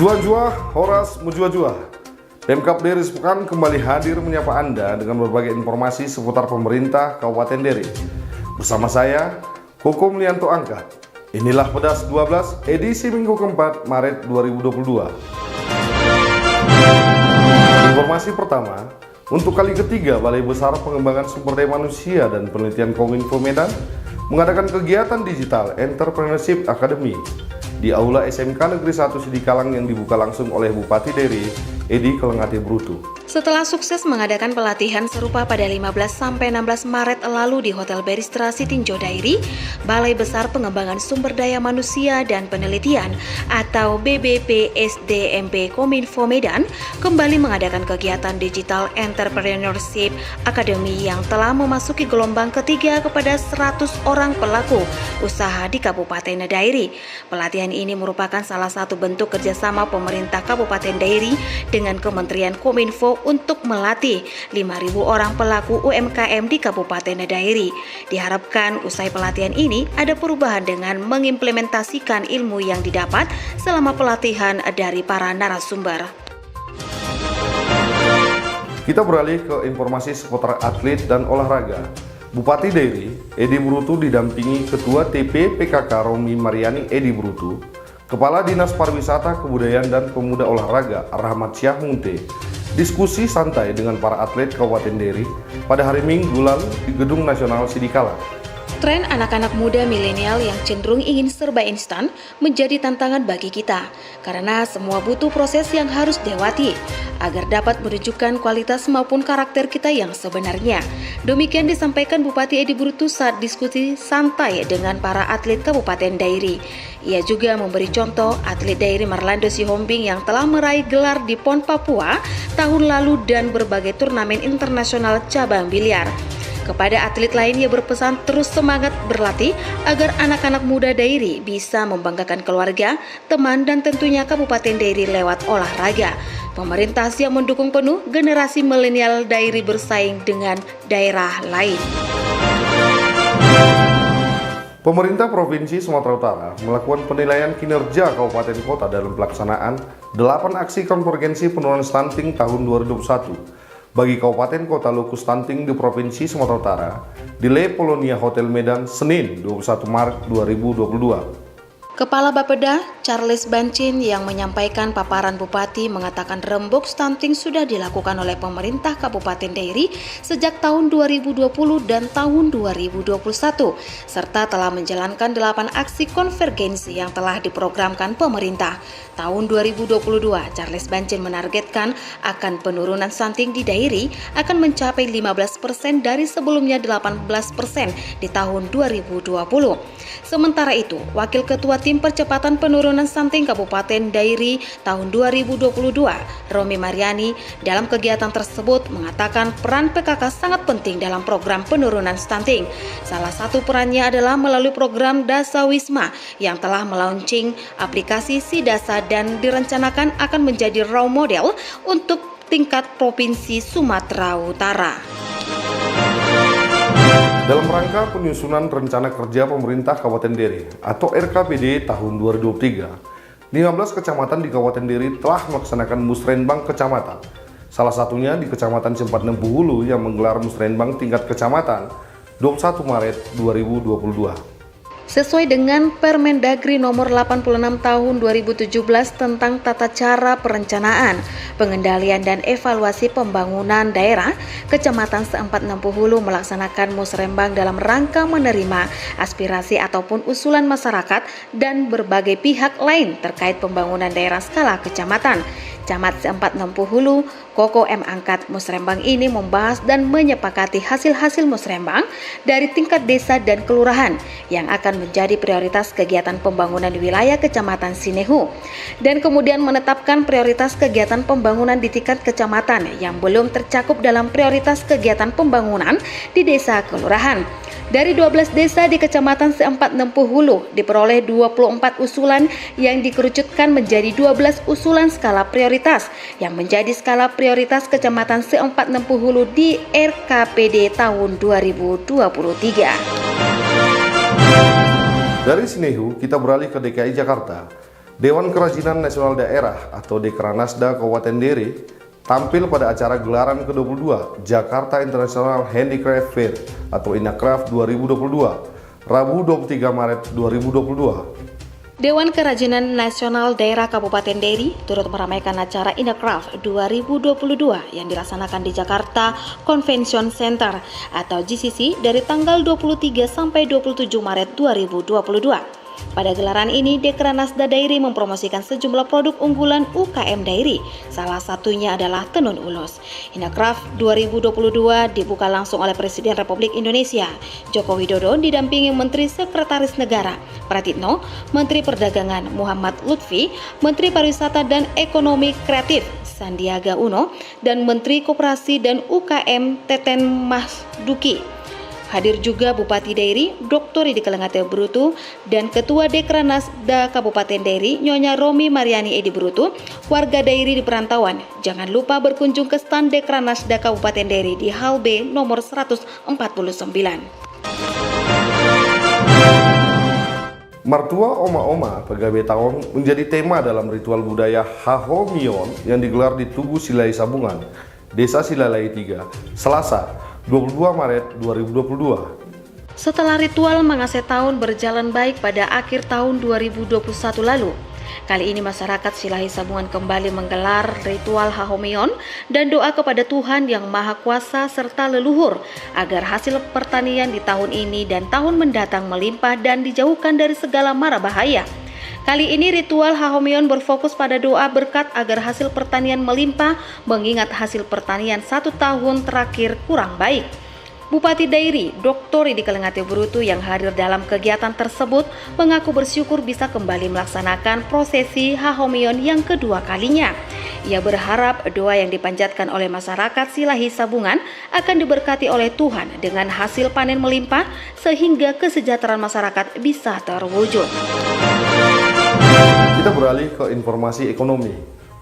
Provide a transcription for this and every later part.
Jua-jua, horas mujua-jua. Pemkab Deri Sepekan kembali hadir menyapa Anda dengan berbagai informasi seputar pemerintah Kabupaten Deri. Bersama saya, Hukum Lianto Angkat. Inilah Pedas 12 edisi Minggu keempat Maret 2022. Informasi pertama, untuk kali ketiga Balai Besar Pengembangan Sumber Daya Manusia dan Penelitian Kominfo Medan mengadakan kegiatan Digital Entrepreneurship Academy di Aula SMK Negeri 1 Sidikalang yang dibuka langsung oleh Bupati Deri, Edi Kelengati Brutu. Setelah sukses mengadakan pelatihan serupa pada 15-16 Maret lalu di Hotel Beristra Sitinjo Dairi, Balai Besar Pengembangan Sumber Daya Manusia dan Penelitian atau BBPSDMP Kominfo Medan kembali mengadakan kegiatan Digital Entrepreneurship Academy yang telah memasuki gelombang ketiga kepada 100 orang pelaku usaha di Kabupaten Dairi. Pelatihan ini merupakan salah satu bentuk kerjasama pemerintah Kabupaten Dairi dengan Kementerian Kominfo untuk melatih 5.000 orang pelaku UMKM di Kabupaten Dairi. Diharapkan usai pelatihan ini ada perubahan dengan mengimplementasikan ilmu yang didapat selama pelatihan dari para narasumber. Kita beralih ke informasi seputar atlet dan olahraga. Bupati Dairi, Edi Brutu didampingi Ketua TP PKK Romi Mariani Edi Brutu, Kepala Dinas Pariwisata, Kebudayaan dan Pemuda Olahraga Rahmat Syah Munte, diskusi santai dengan para atlet Kabupaten Deri pada hari Minggu lalu di Gedung Nasional Sidikalang. Tren anak-anak muda milenial yang cenderung ingin serba instan menjadi tantangan bagi kita karena semua butuh proses yang harus dilewati agar dapat menunjukkan kualitas maupun karakter kita yang sebenarnya. Demikian disampaikan Bupati Edi Brutu saat diskusi santai dengan para atlet Kabupaten Dairi. Ia juga memberi contoh atlet Dairi Marlando Sihombing yang telah meraih gelar di PON Papua tahun lalu dan berbagai turnamen internasional cabang biliar. Kepada atlet lain, ia berpesan terus semangat berlatih agar anak-anak muda Dairi bisa membanggakan keluarga, teman, dan tentunya Kabupaten Dairi lewat olahraga. Pemerintah siap mendukung penuh generasi milenial Dairi bersaing dengan daerah lain. Pemerintah Provinsi Sumatera Utara melakukan penilaian kinerja kabupaten kota dalam pelaksanaan 8 aksi konvergensi penurunan stunting tahun 2021. Bagi kabupaten kota lokus stunting di Provinsi Sumatera Utara di Le Polonia Hotel Medan, Senin 21 Maret 2022. Kepala Bapeda Charles Bancin yang menyampaikan paparan Bupati mengatakan rembuk stunting sudah dilakukan oleh pemerintah Kabupaten Dairi sejak tahun 2020 dan tahun 2021 serta telah menjalankan 8 aksi konvergensi yang telah diprogramkan pemerintah. Tahun 2022, Charles Bancin menargetkan akan penurunan stunting di Dairi akan mencapai 15% dari sebelumnya 18% di tahun 2020. Sementara itu, Wakil Ketua Tim Percepatan Penurunan Stunting Kabupaten Dairi tahun 2022, Romi Mariani, dalam kegiatan tersebut mengatakan peran PKK sangat penting dalam program penurunan stunting. Salah satu perannya adalah melalui program Dasa Wisma yang telah melaunching aplikasi Sidasa dan direncanakan akan menjadi role model untuk tingkat Provinsi Sumatera Utara. Dalam rangka penyusunan Rencana Kerja Pemerintah Kabupaten Deri atau RKPD tahun 2023, 15 kecamatan di Kabupaten Deri telah melaksanakan musrenbang kecamatan. Salah satunya di Kecamatan Sempatnem Hulu yang menggelar musrenbang tingkat kecamatan 21 Maret 2022. Sesuai dengan Permendagri nomor 86 tahun 2017 tentang tata cara perencanaan, pengendalian dan evaluasi pembangunan daerah, Kecamatan Seempat Nempu Hulu melaksanakan musrembang dalam rangka menerima aspirasi ataupun usulan masyarakat dan berbagai pihak lain terkait pembangunan daerah skala kecamatan. Camat Seempat Nempu Hulu, Koko M. Angkat musrembang ini membahas dan menyepakati hasil-hasil musrembang dari tingkat desa dan kelurahan yang akan menjadi prioritas kegiatan pembangunan di wilayah Kecamatan Sinehu dan kemudian menetapkan prioritas kegiatan pembangunan di tingkat kecamatan yang belum tercakup dalam prioritas kegiatan pembangunan di desa kelurahan. Dari 12 desa di Kecamatan Seempat Nempu Hulu diperoleh 24 usulan yang dikerucutkan menjadi 12 usulan skala prioritas yang menjadi skala prioritas Kecamatan Seempat Nempu Hulu di RKPD tahun 2023. Dari Sinehu kita beralih ke DKI Jakarta. Dewan Kerajinan Nasional Daerah atau Dekranasda Kabupaten Deri tampil pada acara gelaran ke-22 Jakarta International Handicraft Fair atau Inacraft 2022, Rabu 23 Maret 2022. Dewan Kerajinan Nasional Daerah Kabupaten Deri turut meramaikan acara Inacraft 2022 yang dilaksanakan di Jakarta Convention Center atau GCC dari tanggal 23 sampai 27 Maret 2022. Pada gelaran ini, Dekranasda Dairy mempromosikan sejumlah produk unggulan UKM Dairy. Salah satunya adalah tenun ulos. Inacraft 2022 dibuka langsung oleh Presiden Republik Indonesia Joko Widodo didampingi Menteri Sekretaris Negara Pratikno, Menteri Perdagangan Muhammad Lutfi, Menteri Pariwisata dan Ekonomi Kreatif Sandiaga Uno, dan Menteri Koperasi dan UKM Teten Mas Duki. Hadir juga Bupati Deri, Dr. Edi Kelengate Brutu, dan Ketua Dekranasda Kabupaten Deri, Nyonya Romi Mariani Edi Brutu, warga Deri di perantauan. Jangan lupa berkunjung ke stand Dekranasda Kabupaten Deri di Hal B nomor 149. Mertua Oma-Oma Pegawai Tawon menjadi tema dalam ritual budaya Hahomion yang digelar di Tugu Silai Sabungan, Desa Silalai 3, Selasa 22 Maret 2022. Setelah ritual mengase tahun berjalan baik pada akhir tahun 2021 lalu, kali ini masyarakat Silai Sabungan kembali menggelar ritual Hahomion dan doa kepada Tuhan Yang Maha Kuasa serta leluhur agar hasil pertanian di tahun ini dan tahun mendatang melimpah dan dijauhkan dari segala mara bahaya. Kali ini ritual Hahomion berfokus pada doa berkat agar hasil pertanian melimpah mengingat hasil pertanian 1 tahun terakhir kurang baik. Bupati Dairy, Dr. Edi Kelengate Brutu yang hadir dalam kegiatan tersebut mengaku bersyukur bisa kembali melaksanakan prosesi Hahomion yang kedua kalinya. Ia berharap doa yang dipanjatkan oleh masyarakat Silai Sabungan akan diberkati oleh Tuhan dengan hasil panen melimpah sehingga kesejahteraan masyarakat bisa terwujud. Kita beralih ke informasi ekonomi.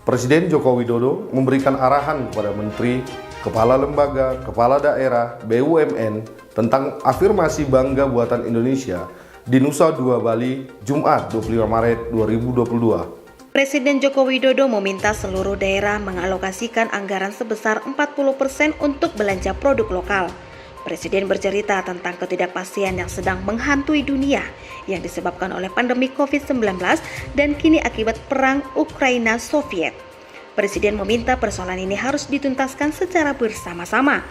Presiden Joko Widodo memberikan arahan kepada Menteri, Kepala Lembaga, Kepala Daerah, BUMN tentang afirmasi bangga buatan Indonesia di Nusa Dua Bali, Jumat 25 Maret 2022. Presiden Joko Widodo meminta seluruh daerah mengalokasikan anggaran sebesar 40% untuk belanja produk lokal. Presiden bercerita tentang ketidakpastian yang sedang menghantui dunia yang disebabkan oleh pandemi COVID-19 dan kini akibat perang Ukraina-Soviet. Presiden meminta persoalan ini harus dituntaskan secara bersama-sama.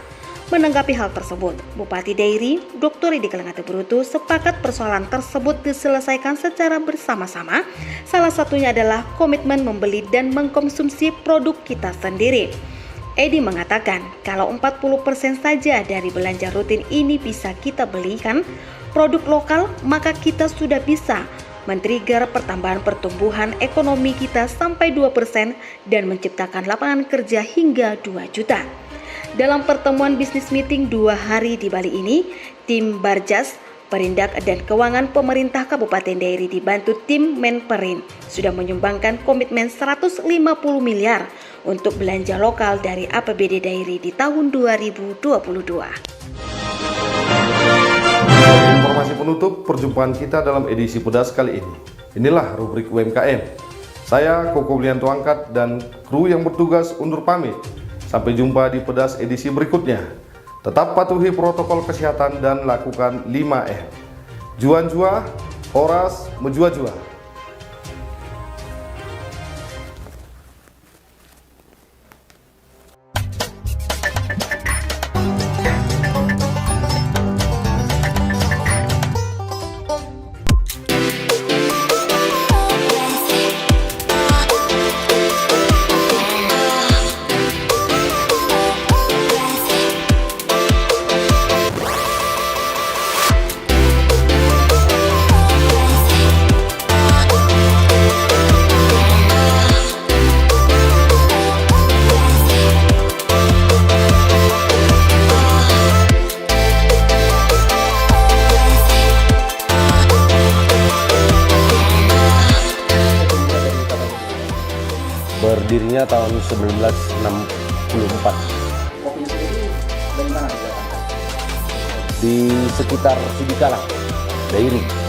Menanggapi hal tersebut, Bupati Dairy, Dr. Edi Kelengate Brutu sepakat persoalan tersebut diselesaikan secara bersama-sama. Salah satunya adalah komitmen membeli dan mengkonsumsi produk kita sendiri. Edi mengatakan kalau 40% saja dari belanja rutin ini bisa kita belikan produk lokal, maka kita sudah bisa men-trigger pertambahan pertumbuhan ekonomi kita sampai 2% dan menciptakan lapangan kerja hingga 2 juta. Dalam pertemuan bisnis meeting 2 hari di Bali ini, tim Barjas, Perindak dan Keuangan Pemerintah Kabupaten Dairy dibantu tim Menperin sudah menyumbangkan komitmen 150 miliar untuk belanja lokal dari APBD Dairy di tahun 2022. Informasi penutup perjumpaan kita dalam edisi pedas kali ini. Inilah rubrik UMKM. Saya Koko Blianto Angkat dan kru yang bertugas undur pamit. Sampai jumpa di pedas edisi berikutnya. Tetap patuhi protokol kesehatan dan lakukan 5M. Juan-jua, horas, menjua-jua. Berdirinya tahun 1964. Kopi sendiri dari mana? Di sekitar Sidikalang, Dairy.